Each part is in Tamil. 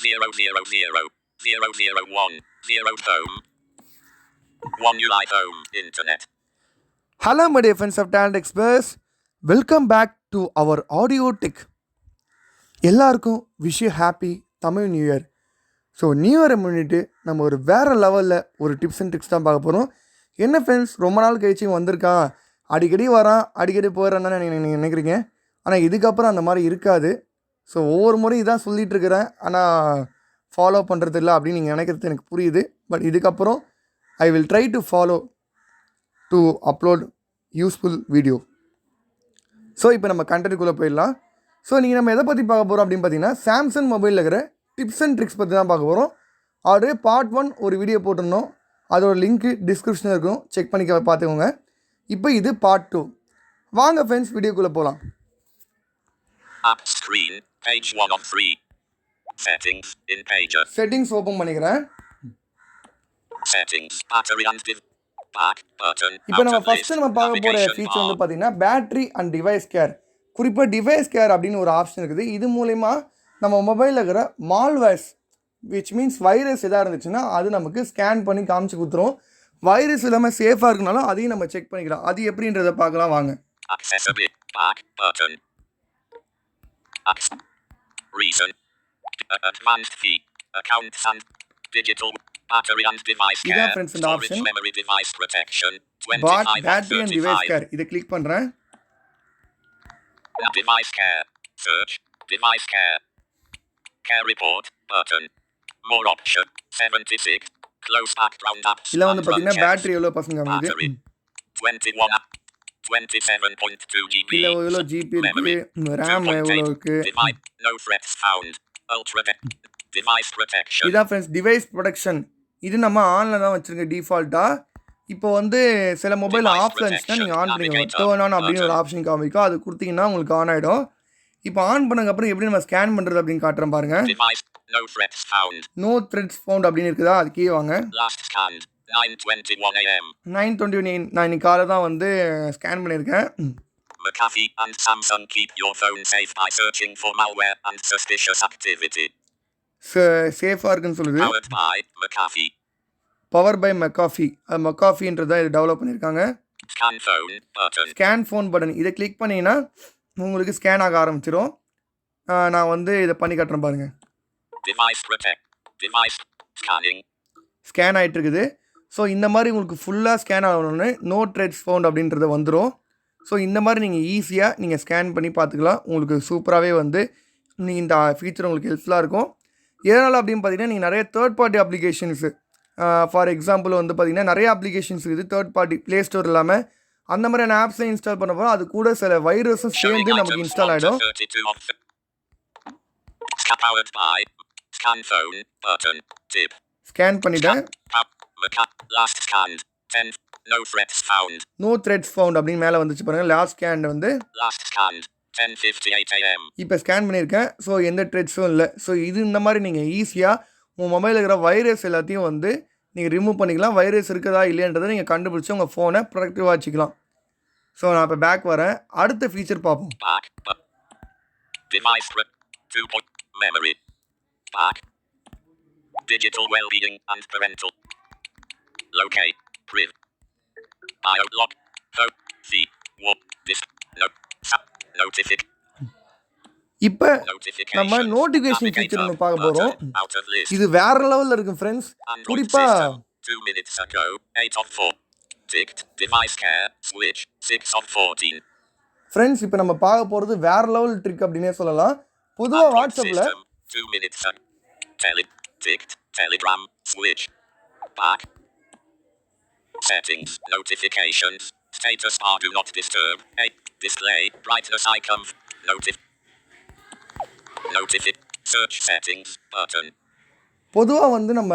0000001 0 home 1 UI home internet. Hello, my dear friends of TalentExpress. Welcome back to our audio tech. எல்லாருக்கும் wish you happy Tamil new year. So new இயரை முன்னிட்டு நம்ம ஒரு வேறு லெவலில் ஒரு டிப்ஸ் அண்ட் ட்ரிக்ஸ் தான் பார்க்க போகிறோம். என்ன ஃப்ரெண்ட்ஸ், ரொம்ப நாள் கழிச்சு வந்திருக்கான், அடிக்கடி வரான், அடிக்கடி போயிடறான்னு நீங்கள் நினைக்கிறீங்க. ஆனால் இதுக்கப்புறம் அந்த மாதிரி இருக்காது. ஸோ ஒவ்வொரு முறையும் இதான் சொல்லிகிட்டு இருக்கிறேன், ஆனால் ஃபாலோ பண்ணுறது இல்லை அப்படின்னு நீங்கள் நினைக்கிறது எனக்கு புரியுது. பட் இதுக்கப்புறம் I will try to follow to upload useful video. So இப்போ நம்ம கண்டென்ட்டுக்குள்ளே போயிடலாம். ஸோ நீங்கள் நம்ம எதை பற்றி பார்க்க போகிறோம் அப்படின்னு பார்த்தீங்கன்னா, சாம்சங் மொபைலில் இருக்கிற டிப்ஸ் அண்ட் ட்ரிக்ஸ் பற்றி தான் பார்க்க போகிறோம். ஆல்ரெடி பார்ட் 1 ஒரு வீடியோ போட்டிருந்தோம், அதோட லிங்க்கு டிஸ்கிரிப்ஷனில் இருக்கும், செக் பண்ணி பார்த்துக்கோங்க. இப்போ இது பார்ட் 2. வாங்க ஃப்ரெண்ட்ஸ், வீடியோக்குள்ளே போகலாம். App screen, page 1 of 3. Settings, in pager. Settings open பண்ணிக்கிறேன். Settings, battery and back button. இப்போ நம்ம ஃபஸ்ட்டு நம்ம பார்க்க போகிற ஃபீச்சர் வந்து பார்த்தீங்கன்னா பேட்டரி அண்ட் டிவைஸ் கேர். குறிப்பாக டிவைஸ் கேர் அப்படின்னு ஒரு ஆப்ஷன் இருக்குது. இது மூலிமா நம்ம மொபைலில் இருக்கிற மால்வேர்ஸ், விச் மீன்ஸ் வைரஸ் எதாக இருந்துச்சுன்னா அது நமக்கு ஸ்கேன் பண்ணி காமிச்சு கொடுத்துரும். வைரஸ் இல்லாமல் சேஃபாக இருக்கனாலும் அதையும் நம்ம செக் பண்ணிக்கலாம். அது எப்படின்றத பார்க்கலாம் வாங்க. Reason, advanced fee, accounts and digital battery and device care, storage memory device protection, 25 battery and device care. இதை கிளிக் பண்ணுறேன். Device care, search, device care, care report, button, more option, 76, close background apps. இதில் வந்து பார்த்தீங்கன்னா பேட்டரி எவ்வளோ பர்சன்ட் காமிக்குது, 21, 27.2 GB, இல்லை எவ்வளோ ஜிபி இருக்குது, ரேம் எவ்வளோ இருக்குது. No threats found, ultra device protection. இதான் ஃப்ரெண்ட்ஸ் டிவைஸ் ப்ரொடெக்ஷன். இது நம்ம ஆனில் தான் வச்சுருக்கோம் டிஃபால்ட்டாக. இப்போ வந்து சில மொபைல் ஆஃப்ல இருந்துச்சுன்னா நீங்கள் ஆன் பண்ணிக்கலாம். டர்ன் ஆன் அப்படின்னு ஒரு ஆப்ஷன் காமிக்கும், அது கொடுத்தீங்கன்னா உங்களுக்கு ஆன் ஆகிடும். இப்போ ஆன் பண்ணதுக்கப்புறம் எப்படி நம்ம ஸ்கேன் பண்ணுறது அப்படின்னு காட்டுறேன் பாருங்கள். நோ த்ரெட்ஸ் ஃபவுண்ட் அப்படின்னு இருக்குதா, அது கீழே வாங்க. 9:21 நான் இன்னைக்கு காலை தான் வந்து ஸ்கேன் பண்ணியிருக்கேன். McAfee and Samsung keep your phone safe by searching for malware and suspicious activity. சேஃபாக இருக்குன்னு சொல்லுது. Powered by McAfee. Power by McAfee, அது மெக்காஃபின்றதை இது டெவலப் பண்ணியிருக்காங்க. ஸ்கேன் ஃபோன் பட்டன், இதை கிளிக் பண்ணிங்கன்னா உங்களுக்கு ஸ்கேன் ஆக ஆரம்பிச்சிடும். நான் வந்து இதை பண்ணி காட்டுறேன் பாருங்கள். ஸ்கேன் ஆகிட்டு இருக்குது. ஸோ இந்த மாதிரி உங்களுக்கு ஃபுல்லாக ஸ்கேன் ஆகணுன்னு நோ ட்ரெட்ஸ் ஃபவுண்ட் அப்படின்றது வந்துடும். ஸோ இந்த மாதிரி நீங்கள் ஈஸியாக நீங்கள் ஸ்கேன் பண்ணி பார்த்துக்கலாம். உங்களுக்கு சூப்பராகவே வந்து இந்த ஃபீச்சர் உங்களுக்கு ஹெல்ப்ஃபுல்லாக இருக்கும். எதனால் அப்படின்னு பார்த்தீங்கன்னா, நீங்கள் நிறைய third party applications, for example வந்து பார்த்திங்கன்னா நிறைய அப்ளிகேஷன்ஸ் இருக்குது தேர்ட் பார்ட்டி ப்ளே ஸ்டோர் இல்லாமல். அந்த மாதிரியான ஆப்ஸை இன்ஸ்டால் பண்ண போகிறோம், அது கூட சில வைரஸும் சேர்ந்து நமக்கு இன்ஸ்டால் ஆகிடும். ஸ்கேன் பண்ணிட்டேன். நோ த்ரெட்ஸ் ஃபவுண்ட் அப்படின்னு மேலே வந்துச்சு பாருங்கள். லாஸ்ட் ஸ்கேன் வந்து 10:58 AM. இப்போ ஸ்கேன் பண்ணியிருக்கேன். ஸோ எந்த ட்ரெட்ஸும் இல்லை. ஸோ இது இந்த மாதிரி நீங்கள் ஈஸியாக உங்கள் மொபைலில் இருக்கிற வைரஸ் எல்லாத்தையும் வந்து நீங்கள் ரிமூவ் பண்ணிக்கலாம். வைரஸ் இருக்குதா இல்லைன்றதை நீங்கள் கண்டுபிடிச்சி உங்கள் ஃபோனை ப்ரொடக்டிவாக வச்சுக்கலாம். ஸோ நான் இப்போ பேக் வரேன், அடுத்த ஃபீச்சர் பார்ப்போம். Memory, back, digital well-being and parental, locate, priv, biolock, see, what, this, notific. இப்போ நம்ம நோட்டிஃபிகேஷன் ஃபீச்சர் ஒன்று பார்க்க போகிறோம். இது வேற லெவலில் இருக்கும் ஃப்ரெண்ட்ஸ். குறிப்பாக 2 minutes ago 8 of 4 ticked device care switch 6 of 14. Friends, இப்போ நம்ம பார்க்க போகிறது வேற லெவல் ட்ரிக் அப்படின்னே சொல்லலாம். பொதுவாக வாட்ஸ்அப்பில் 2 minutes ticked telegram switch back settings notifications status bar do not disturb display brightness icon search settings button. பொதுவாக வந்து நம்ம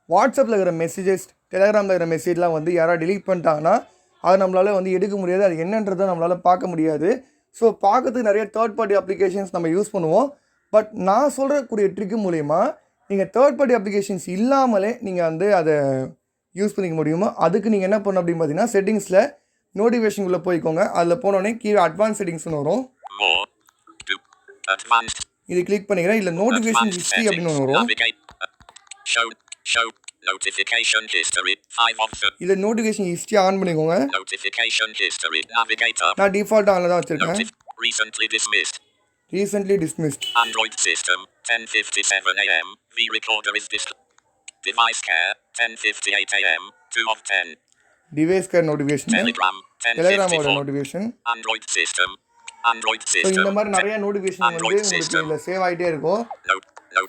வாட்ஸ்அப்பில் இருக்கிற மெசேஜஸ், டெலிகிராமில் இருக்கிற மெசேஜ்லாம் வந்து யாராவது டெலீட் பண்ணிட்டாங்கன்னா அது நம்மளால் வந்து எடுக்க முடியாது, அது என்னன்றதை நம்மளால் பார்க்க முடியாது. ஸோ பார்க்கறதுக்கு நிறைய தேர்ட் பார்ட்டி அப்ளிகேஷன்ஸ் நம்ம யூஸ் பண்ணுவோம். பட் நான் சொல்கிறக்கூடிய ட்ரிக்கு மூலிமா நீங்கள் தேர்ட் பார்ட்டி அப்ளிகேஷன்ஸ் இல்லாமலே நீங்கள் வந்து அதை யூஸ் பண்ணிக்க முடியுமோ. அதுக்கு நீங்கள் என்ன பண்ணணும் அப்படின்னு பார்த்தீங்கன்னா, செட்டிங்ஸில் நோட்டிஃபிகேஷனுக்குள்ளே போய்க்கோங்க. அதில் போனோடனே கீழே அட்வான்ஸ் செட்டிங்ஸ்னு வரும். இது கிளிக் பண்ணிக்கிறேன். இல்லை நோட்டிஃபிகேஷன் Advanced ஹிஸ்ட்ரி அப்படின்னு settings. ஒன்று வரும். Navigate. Show. Notification history. 5 of the. இதில் நோட்டிஃபிகேஷன் ஹிஸ்ட்ரி ஆன் பண்ணிக்கோங்க. Notification history. Navigator. நான் டிஃபால்ட்டாக ஆனில் தான் வச்சுருக்கேன். Recently dismissed. Recently dismissed. Android system. 10:57 a.m. V recorder is device care. 10:58 a.m. 2 of 10. Device care notification. டெலிகிராமோட 10:54. நோட்டிஃபிகேஷன். Android system. ஸோ இந்த மாதிரி நிறைய நோட்டிஃபிகேஷன் வந்து உங்களுக்கு இதில் சேவ் ஆகிட்டே இருக்கும்.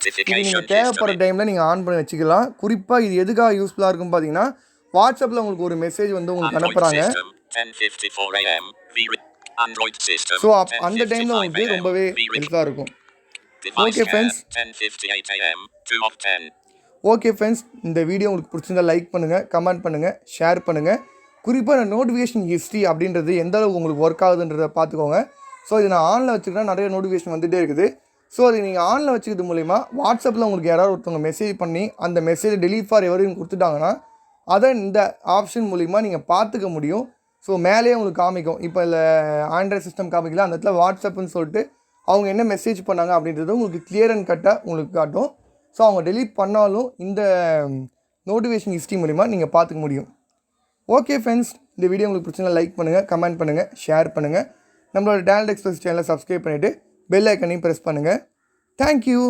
இது நீங்கள் தேவைப்படுற டைமில் நீங்கள் ஆன் பண்ணி வச்சுக்கலாம். குறிப்பாக இது எதுக்காக யூஸ்ஃபுல்லாக இருக்கும் பார்த்தீங்கன்னா, வாட்ஸ்அப்பில் உங்களுக்கு ஒரு மெசேஜ் வந்து உங்களுக்கு அனுப்புகிறாங்க. ஸோ அந்த டைமில் உங்களுக்கு ரொம்பவே ஹெல்ப்ஃபுல்லாக இருக்கும். ஓகே ஃப்ரெண்ட்ஸ், இந்த வீடியோ உங்களுக்கு பிடிச்சிருந்தா லைக் பண்ணுங்கள், கமெண்ட் பண்ணுங்கள், ஷேர் பண்ணுங்கள். குறிப்பாக இந்த நோட்டிஃபிகேஷன் ஹிஸ்ட்ரி அப்படின்றது எந்த அளவுக்கு உங்களுக்கு ஒர்க் ஆகுதுன்றதை பார்த்துக்கோங்க. ஸோ இது நான் ஆனில் வச்சுக்கிட்டா நிறைய நோட்டிஃபிகேஷன் வந்துகிட்டே இருக்குது. ஸோ அது நீங்கள் ஆனில் வச்சுக்கிறது மூலிமா வாட்ஸ்அப்பில் உங்களுக்கு யாராவது ஒருத்தவங்க மெசேஜ் பண்ணி அந்த மெசேஜ் டெலீட் ஃபார் எவரையும் கொடுத்துட்டாங்கன்னா அதை இந்த ஆப்ஷன் மூலிமா நீங்கள் பார்த்துக்க முடியும். ஸோ மேலேயே உங்களுக்கு காமிக்கும். இப்போ இல்லை ஆண்ட்ராய்ட் சிஸ்டம் காமிக்கல, அந்த இடத்துல வாட்ஸ்அப்புன்னு சொல்லிட்டு அவங்க என்ன மெசேஜ் பண்ணாங்க அப்படின்றது உங்களுக்கு கிளியர் அண்ட் கட்டாக உங்களுக்கு காட்டும். ஸோ அவங்க டெலீட் பண்ணாலும் இந்த நோட்டிஃபிகேஷன் ஹிஸ்ட்ரி மூலிமா நீங்கள் பார்த்துக்க முடியும். ஓகே ஃப்ரெண்ட்ஸ், இந்த வீடியோ உங்களுக்கு பிடிச்சிருந்தா லைக் பண்ணுங்கள், கமெண்ட் பண்ணுங்கள், ஷேர் பண்ணுங்கள். நம்மளோட டேலண்ட் எக்ஸ்பிரஸ் சேனலை சப்ஸ்கிரைப் பண்ணிவிட்டு பெல் ஐக்கனையும் ப்ரெஸ் பண்ணுங்கள். தேங்க்யூ.